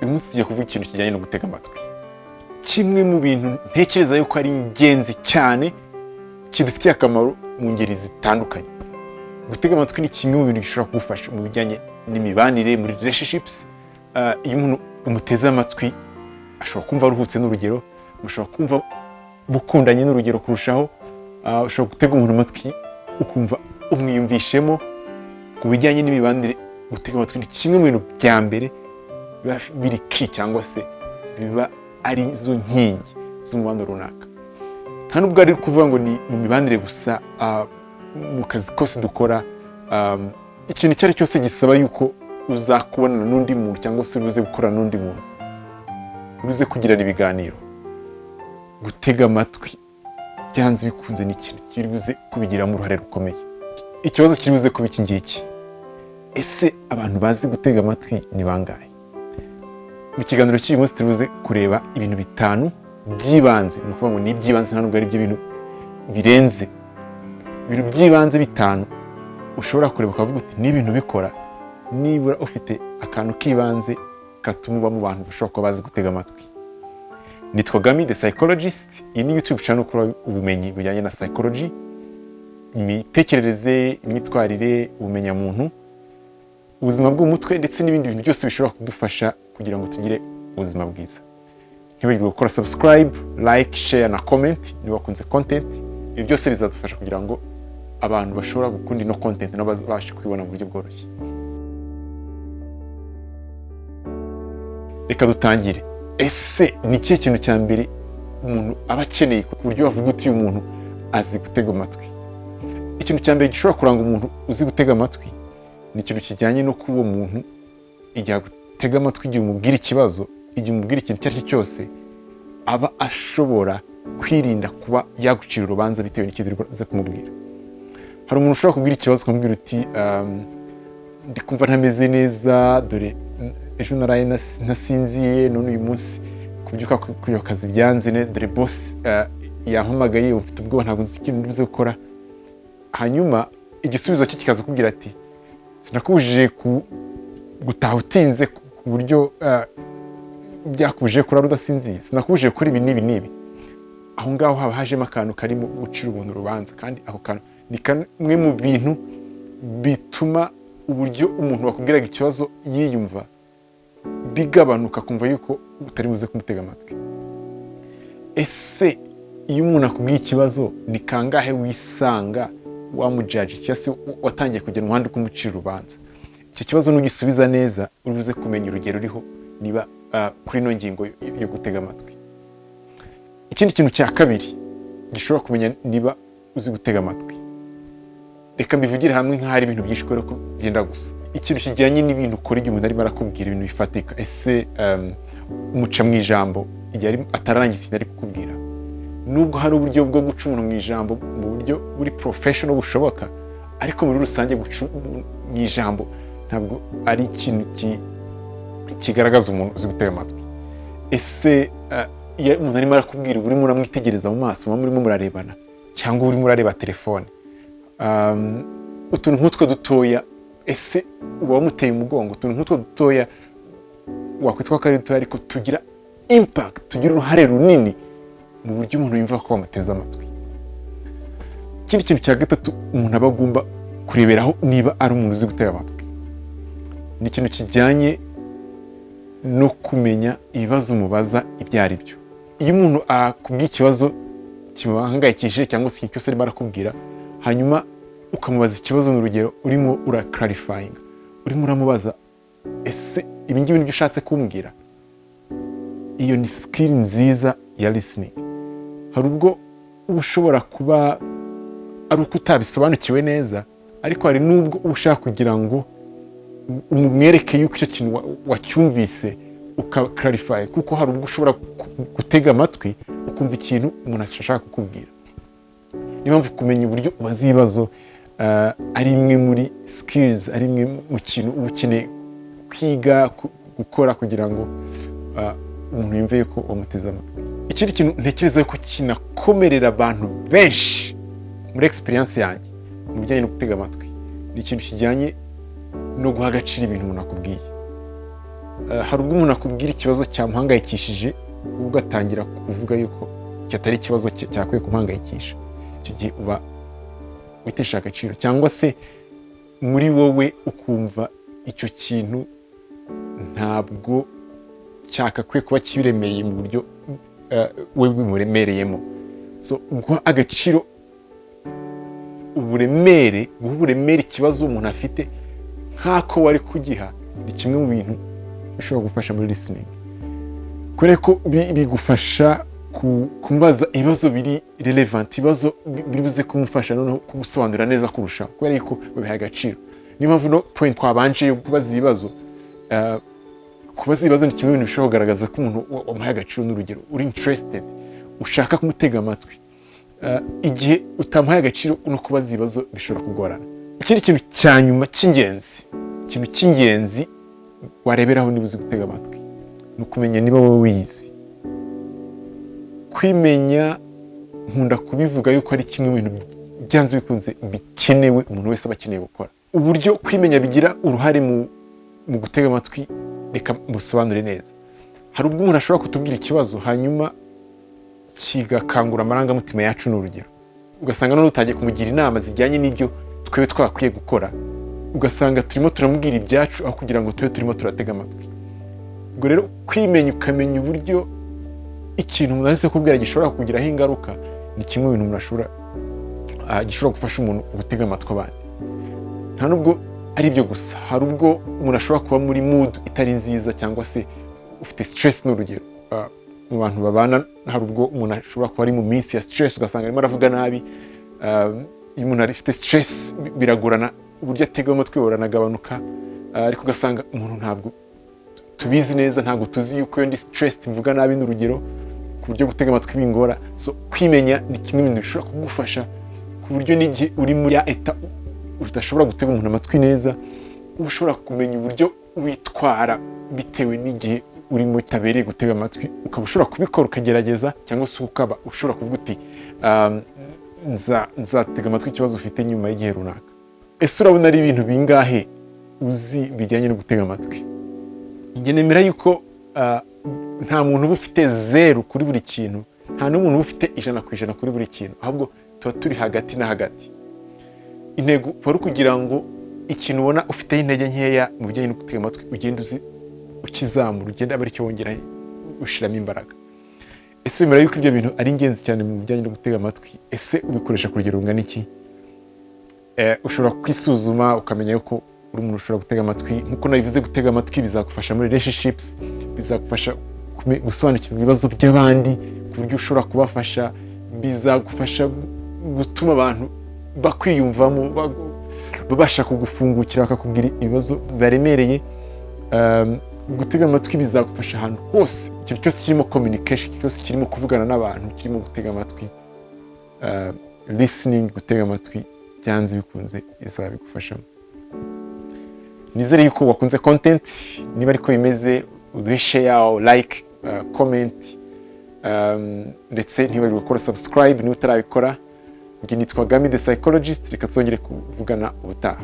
uyu munsi tugiye kuvuga ikintu kijyanye no gutega amatwi. Kimwe mu bintu ntekereza yuko ari ingenzi cyane kidufitiye akamaro mu ngeri zitandukanye. Gutega amatwi ni kimwe mu bintu gishobora kugufasha mu bijyanye n'imibanire, muri relationships. Iyo umuntu umuteze amatwi ashobora kumva aruhutse, n'urugero mushobora kumva bukundanye, n'urugero kurushaho. Ushobora gutega umuntu amatwi ukumva umwiyumvishemo. Ku bijyanye n'imibanire, gutega amatwi ni kimwe mu bintu bya mbere biba biri ki, cyangwa se biba ari zo nkingi z'umubano runaka. Nta nubwo ari kuvuga ngo ni mu mibanire gusa, mu kazi kose dukora, ikintu icyo ari cyose gisaba yuko uza kubonana n'undi muntu cyangwa se uruze gukorana n'undi muntu, uruze kugirana ibiganiro. Gutega amatwi byanze bikunze ni ikintu kiri buze kubigiramo uruhare rukomeye. Ikibazo kiri buze kuba iki ngiki: ese abantu bazi gutega amatwi ni bangahe? Mu kiganiro cy'uyu munsi turi buze kureba ibintu bitanu by'ibanze. Ni ukuvuga ngo ni iby'ibanze, nta nubwo ari byo bintu birenze. Ibintu by'ibanze bitanu ushobora kureba ukavuga uti ni ibintu bikora nibura ufite akantu k'ibanze katuma uba mu bantu bashobora kuba bazi gutega amatwi. Nitwa Gami the Psychologist. Iyi ni YouTube channel ukora ubumenyi bujyanye na psychology, imitekerereze, imyitwarire, ubumenyamuntu, ubuzima bw'umutwe ndetse n'ibindi bintu byose bishobora kudufasha kugira ngo tugire ubuzima bwiza. Ntibagirwe gukora subscribe, like, share na comment niba wakunze content. Ibi byose bizadufasha kugira ngo abantu bashobora gukunda ino content nabo babashe kwibona mu buryo bworoshye. Reka dutangire. Ese ni ikihe kintu cya mbere umuntu aba akeneye ku buryo bavuga uti uyu muntu azi gutega amatwi? Ikintu cya mbere gishobora kuranga umuntu uzi gutega amatwi ni ikintu kijyanye no kuba uwo muntu igihe gutega amatwi, igihe umubwira ikibazo, igihe umubwira ikintu icyo ari cyo cyose, aba ashobora kwirinda kuba yagucira urubanza bitewe n'ikintu uzi kumubwira. Hari umuntu ushobora kubwira ikibazo ukamubwira uti ndi kumva ntameze neza, dore ejo naraye nasinziye, none uyu munsi kubyuka ku kazi byanze, dore boss yampamagaye, ufite ubwoba, ntabwo nzi ikintu ndibuze gukora. Hanyuma igisubizo cye kikaza kubwira ati sinakubujije gutaha utinze ku buryo byakubujije kurara udasinziye, sinakubujije gukora ibi n'ibi n'ibi. Aho ngaho haba hajemo akantu karimo gucira umuntu urubanza, kandi ako kantu ni kamwe mu bintu bituma uburyo umuntu wakubwiraga ikibazo yiyumva bigabanuka, kumva yuko utari buze kumutega amatwi. Ese iyo umuntu akubwiye ikibazo ni kangahe wisanga wamujaji cyangwa se watangiye kugera umuhanda ukumucira urubanza? Icyo kibazo nugisubiza neza uri buze kumenya urugero uriho niba kuri ino ngingo yo gutega amatwi. Ikindi kintu cya kabiri gishobora kumenya niba uzi gutega amatwi, reka mbivugire hamwe nk'ahari ibintu byinshi kubera ko byenda gusa. Ikintu kijyanye n'ibintu ukora igihe umuntu arimo arakubwira ibintu bifatika. Ese umuca mu ijambo igihe atararangiza ikintu ari kukubwira? Nubwo hari uburyo bwo guca umuntu mu ijambo mu buryo buri professional bushoboka, ariko muri rusange guca mu ijambo ntabwo ari ikintu kigaragaza umuntu uzi gutega amatwi. Ese iyo umuntu arimo arakubwira urimo uramwitegereza mu maso, muba murimo murarebana cyangwa urimo urareba telefone, utuntu nk'utwo dutoya, ese uba wamuteye umugongo? Utuntu nk'utwo dutoya wakwitwa ko ari dutoya ariko tugira impact, tugira uruhare runini mu buryo umuntu yumva ko bamuteze amatwi. Ikindi kintu cya gatatu umuntu aba agomba kureberaho niba ari umuntu uzi gutega amatwi ni ikintu kijyanye no kumenya ibibazo umubaza ibyo ari byo. Iyo umuntu akubwiye ikibazo kimuhangayikishije cyangwa se ikintu cyose arimo arakubwira, hanyuma ukamubaza ikibazo, mu rugero urimo clarifying, urimo uramubaza ese ibi ngibi nibyo ushatse kumbwira, iyo ni skill nziza ya listening. Hari ubwo uba ushobora kuba ari uko utabisobanukiwe neza, ariko hari n'ubwo uba ushaka kugira ngo umwereke yuko icyo kintu wacyumvise uka-clarify, kuko hari ubwo ushobora gutega amatwi ukumva ikintu umuntu ashaka kukubwira. Niyo mpamvu kumenya uburyo ubaza ibibazo ari imwe muri skills, ari imwe mu kintu uba ukeneye kwiga gukora kugira ngo umuntu yumve ko wamuteze amatwi. Ikindi kintu ntekereza ko kinakomerera abantu benshi muri experience yanjye mu bijyanye no gutega amatwi ni ikintu kijyanye no guha agaciro ibintu umuntu akubwiye. hari ubwo umuntu akubwira ikibazo cyamuhangayikishije ubwo atangira kuvuga yuko cyatari ikibazo cyakwiye kumuhangayikisha, icyo gihe uba witesha agaciro, cyangwa se muri wowe ukumva icyo kintu ntabwo cyakakwiye kuba kibiremeye mu buryo we bimuremereyemo. So guha agaciro uburemere, guha uburemere ikibazo umuntu afite nk'ako wari kugiha, ni kimwe mu bintu bishobora gufasha muri listening, kubera ko bigufasha kumubaza ibibazo biri relevant, ibibazo biri buze kumufasha noneho kumusobanurira neza kurushaho, kubera yuko babiha agaciro. Niyo mpamvu no point twabanje yo kubaza ibibazo, kubaza ibibazo ni kimwe mu bintu bishobora kugaragaza ko umuntu wamuhaye agaciro. N'urugero, uri interested, ushaka kumutega amatwi. Igihe utamuhaye agaciro no kubaza ibibazo bishobora kugorana. Ikindi kintu cya nyuma cy'ingenzi wareberaho niba uzi gutega amatwi, ni ukumenya niba wowe wiyizi. Kwimenya, nkunda kubivuga yuko ari kimwe mu bintu byanze bikunze bikenewe, umuntu wese aba akeneye gukora. Uburyo kwimenya bigira uruhare mu gutega amatwi, reka musobanure neza. Hari ubwo umuntu ashobora kutubwira ikibazo hanyuma kigakangura amarangamutima yacu. N'urugero, ugasanga none utagiye kumugira inama zijyanye n'ibyo twebe twakwiye gukora, ugasanga turimo turamubwira ibyacu aho kugira ngo tube turimo turatega amatwi. Ubwo rero kwimenya, ukamenya uburyo ikintu umuntu aretse kubwira gishobora kugiraho ingaruka, ni kimwe mu bintu umuntu gishobora gufasha umuntu gutega amatwi abandi. Nta nubwo ari byo gusa, hari ubwo umuntu ashobora kuba muri mood itari nziza, cyangwa se ufite stress. N'urugero, mu bantu babana hari ubwo umuntu ashobora kuba ari mu minsi ya stress, ugasanga arimo aravuga nabi. Iyo umuntu afite stress biragorana uburyo atega amatwi buranagabanuka, ariko ugasanga umuntu ntabwo tubizi neza, ntabwo tuzi yuko iyo ndi stress mvuga nabi. N'urugero, ku buryo gutega amatwi bingora. So kwimenya ni kimwe mu bintu bishobora kugufasha ku buryo n'igihe uri muri ya eta udashobora gutega umuntu amatwi neza, uba ushobora kumenya uburyo witwara bitewe n'igihe urimo utabereye gutega amatwi, ukaba ushobora kubikora ukagerageza, cyangwa se ukaba ushobora kuvuga uti nzatega amatwi ikibazo ufite nyuma y'igihe runaka. Ese urabona ari ibintu bingahe uzi bijyanye no gutega amatwi? Njye nemera yuko nta muntu uba ufite 0 kuri buri kintu, nta n'umuntu uba ufite 100% kuri buri kintu, ahubwo tuba turi hagati na hagati. Intego ari kugira ngo ikintu ubona ufiteho intege nkeya mu bijyanye no gutega amatwi ugenda ukizamura, ugenda aba aricyo wongera ushiramo imbaraga. Ese wemera yuko ibyo bintu ari ingenzi cyane mu bijyanye no gutega amatwi? Ese ubikoresha ku rugero rungana iki? Ushobora kwisuzuma ukamenya yuko uri umuntu ushobora gutega amatwi. Nkuko nabivuze, gutega amatwi bizagufasha muri relationships, bizagufasha gusobanukirwa ibibazo by'abandi ku buryo ushobora kubafasha, bizagufasha gutuma abantu bakwiyumvamo, babasha kugufungukira bakakubwira ibibazo baremereye. Gutega amatwi bizagufasha ahantu hose, ikintu cyose kirimo communication, cyose kirimo kuvugana n'abantu, kirimo gutega amatwi. Listening, gutega amatwi byanze bikunze izabigufashamo. Nizere yuko wakunze content. Niba ariko bimeze, uduhe share, like, comment, ndetse ntibagirwe gukora subscribe niba utarabikora. Njye nitwa Gami the Psychologist, reka tuzongere kuvugana ubutaha.